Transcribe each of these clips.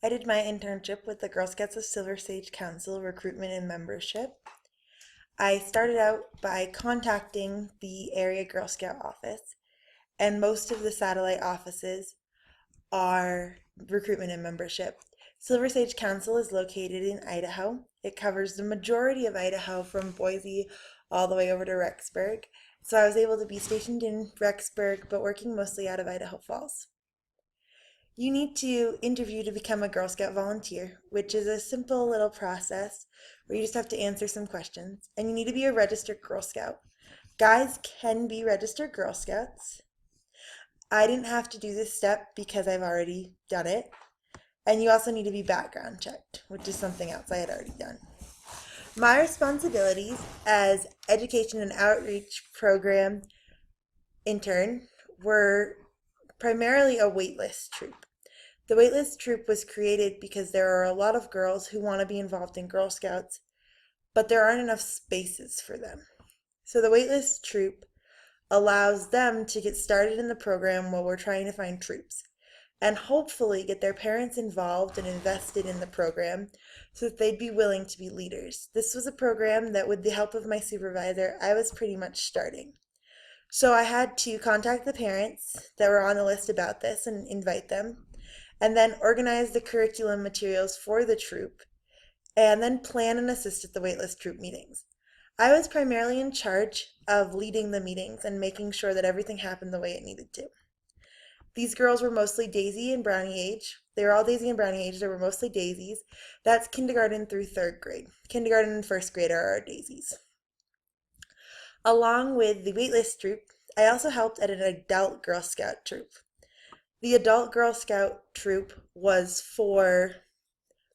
I did my internship with the Girl Scouts of Silver Sage Council recruitment and membership. I started out by contacting the area Girl Scout office, and most of the satellite offices are recruitment and membership. Silver Sage Council is located in Idaho. It covers the majority of Idaho from Boise all the way over to Rexburg. So I was able to be stationed in Rexburg, but working mostly out of Idaho Falls. You need to interview to become a Girl Scout volunteer, which is a simple little process where you just have to answer some questions. And you need to be a registered Girl Scout. Guys can be registered Girl Scouts. I didn't have to do this step because I've already done it. And you also need to be background checked, which is something else I had already done. My responsibilities as Education and Outreach Program intern were primarily a waitlist troop. The waitlist troop was created because there are a lot of girls who want to be involved in Girl Scouts, but there aren't enough spaces for them. So the waitlist troop allows them to get started in the program while we're trying to find troops and hopefully get their parents involved and invested in the program so that they'd be willing to be leaders. This was a program that, with the help of my supervisor, I was pretty much starting. So I had to contact the parents that were on the list about this and invite them, and then organize the curriculum materials for the troop, and then plan and assist at the waitlist troop meetings. I was primarily in charge of leading the meetings and making sure that everything happened the way it needed to. These girls were mostly Daisy and Brownie age. They were all Daisy and Brownie age. They were mostly Daisies. That's kindergarten through third grade. Kindergarten and first grade are our Daisies. Along with the waitlist troop, I also helped at an adult Girl Scout troop. The adult Girl Scout troop was for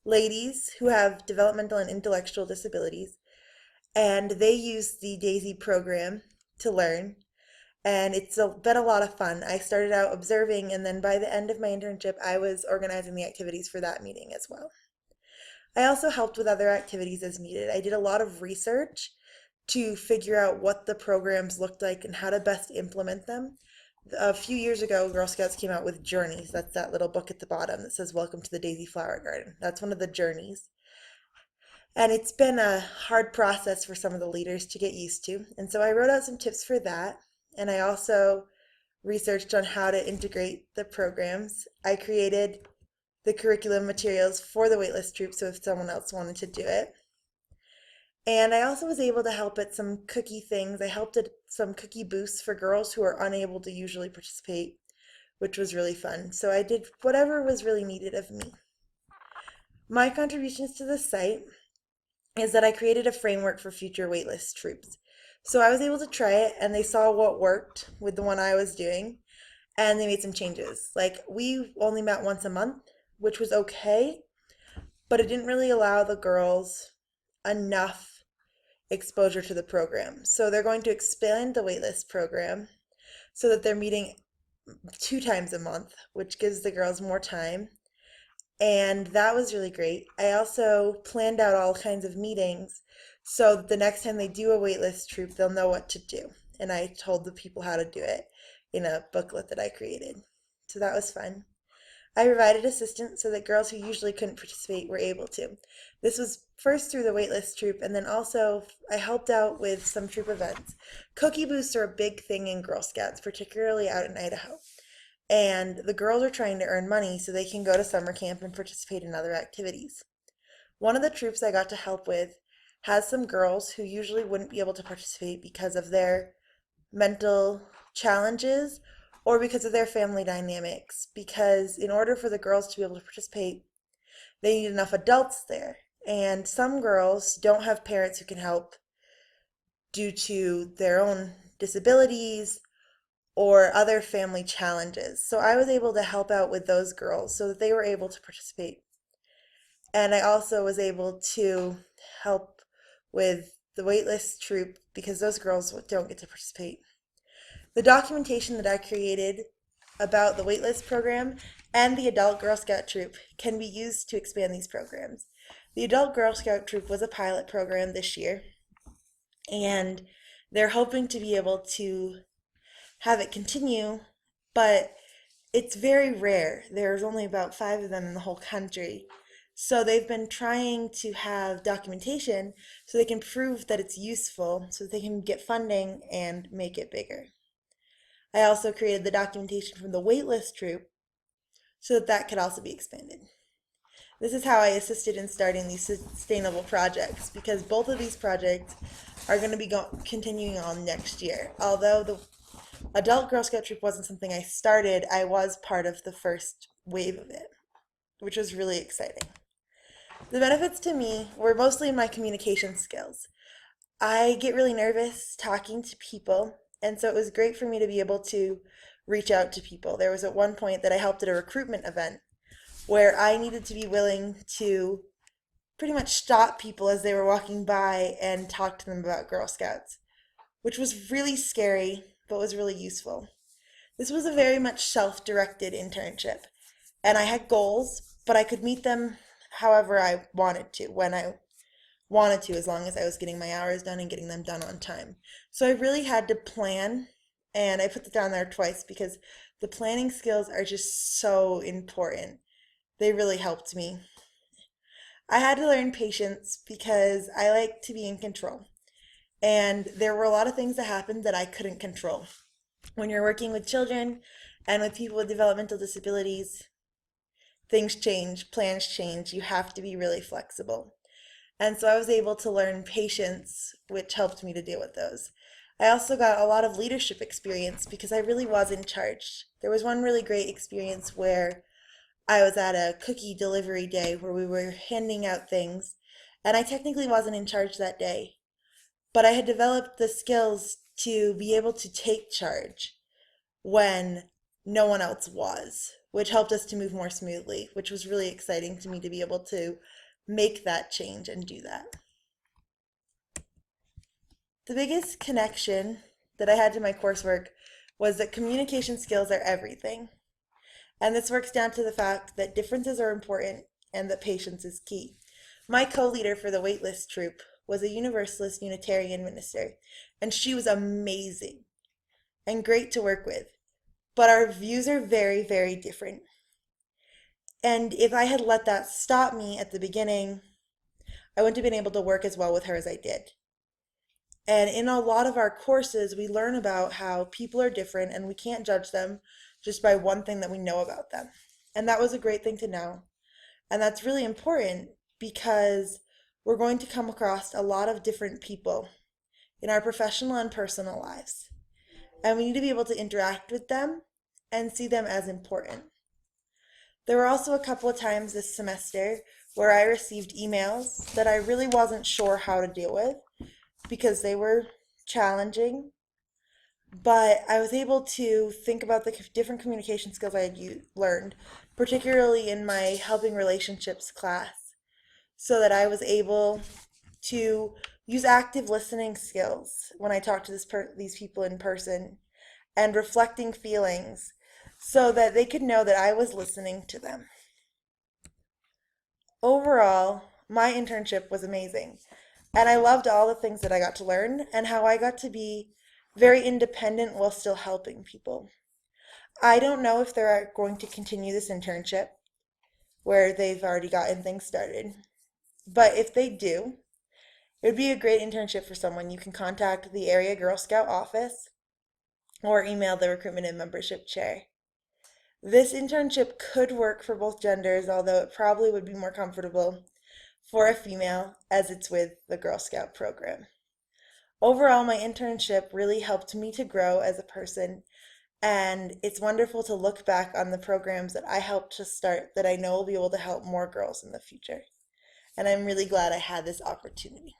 ladies who have developmental and intellectual disabilities, and they use the Daisy program to learn, and it's been a lot of fun. I started out observing, and then by the end of my internship, I was organizing the activities for that meeting as well. I also helped with other activities as needed. I did a lot of research to figure out what the programs looked like and how to best implement them. A few years ago, Girl Scouts came out with Journeys. That's that little book at the bottom that says, Welcome to the Daisy Flower Garden. That's one of the journeys. And it's been a hard process for some of the leaders to get used to. And so I wrote out some tips for that. And I also researched on how to integrate the programs. I created the curriculum materials for the waitlist troop, so if someone else wanted to do it. And I also was able to help at some cookie things. I helped at some cookie booths for girls who are unable to usually participate, which was really fun. So I did whatever was really needed of me. My contributions to the site is that I created a framework for future waitlist troops. So I was able to try it, and they saw what worked with the one I was doing, and they made some changes. Like, we only met once a month, which was okay, but it didn't really allow the girls enough exposure to the program. So they're going to expand the waitlist program so that they're meeting 2 times a month, which gives the girls more time. And that was really great. I also planned out all kinds of meetings so that the next time they do a waitlist troop, they'll know what to do. And I told the people how to do it in a booklet that I created. So that was fun. I provided assistance so that girls who usually couldn't participate were able to. This was first through the waitlist troop, and then also I helped out with some troop events. Cookie booths are a big thing in Girl Scouts, particularly out in Idaho. And the girls are trying to earn money so they can go to summer camp and participate in other activities. One of the troops I got to help with has some girls who usually wouldn't be able to participate because of their mental challenges or because of their family dynamics, because in order for the girls to be able to participate, they need enough adults there. And some girls don't have parents who can help due to their own disabilities or other family challenges. So I was able to help out with those girls so that they were able to participate. And I also was able to help with the waitlist troop because those girls don't get to participate. The documentation that I created about the waitlist program and the adult Girl Scout troop can be used to expand these programs. The adult Girl Scout troop was a pilot program this year, and they're hoping to be able to have it continue, but it's very rare. There's only about five of them in the whole country. So they've been trying to have documentation so they can prove that it's useful so that they can get funding and make it bigger. I also created the documentation from the waitlist troop so that that could also be expanded. This is how I assisted in starting these sustainable projects because both of these projects are going to be continuing on next year. Although the Adult Girl Scout troop wasn't something I started, I was part of the first wave of it, which was really exciting. The benefits to me were mostly in my communication skills. I get really nervous talking to people, and so it was great for me to be able to reach out to people. There was at one point that I helped at a recruitment event where I needed to be willing to pretty much stop people as they were walking by and talk to them about Girl Scouts, which was really scary but was really useful. This was a very much self-directed internship, and I had goals, but I could meet them however I wanted to, when I wanted to, as long as I was getting my hours done and getting them done on time. So I really had to plan, and I put it down there twice because the planning skills are just so important. They really helped me. I had to learn patience because I like to be in control. And there were a lot of things that happened that I couldn't control. When you're working with children and with people with developmental disabilities, things change, plans change. You have to be really flexible. And so I was able to learn patience, which helped me to deal with those. I also got a lot of leadership experience because I really was in charge. There was one really great experience where I was at a cookie delivery day where we were handing out things, and I technically wasn't in charge that day, but I had developed the skills to be able to take charge when no one else was, which helped us to move more smoothly, which was really exciting to me to be able to make that change and do that. The biggest connection that I had to my coursework was that communication skills are everything. And this works down to the fact that differences are important and that patience is key. My co-leader for the waitlist troop was a Universalist Unitarian minister, and she was amazing and great to work with. But our views are very, very different. And if I had let that stop me at the beginning, I wouldn't have been able to work as well with her as I did. And in a lot of our courses, we learn about how people are different and we can't judge them just by one thing that we know about them. And that was a great thing to know. And that's really important because we're going to come across a lot of different people in our professional and personal lives. And we need to be able to interact with them and see them as important. There were also a couple of times this semester where I received emails that I really wasn't sure how to deal with because they were challenging, but I was able to think about the different communication skills I had learned, particularly in my helping relationships class, so that I was able to use active listening skills when I talked to these people in person and reflecting feelings so that they could know that I was listening to them. Overall, my internship was amazing, and I loved all the things that I got to learn and how I got to be very independent while still helping people. I don't know if they're going to continue this internship where they've already gotten things started, but if they do, it would be a great internship for someone. You can contact the area Girl Scout office or email the recruitment and membership chair. This internship could work for both genders, although it probably would be more comfortable for a female as it's with the Girl Scout program. Overall, my internship really helped me to grow as a person, and it's wonderful to look back on the programs that I helped to start that I know will be able to help more girls in the future. And I'm really glad I had this opportunity.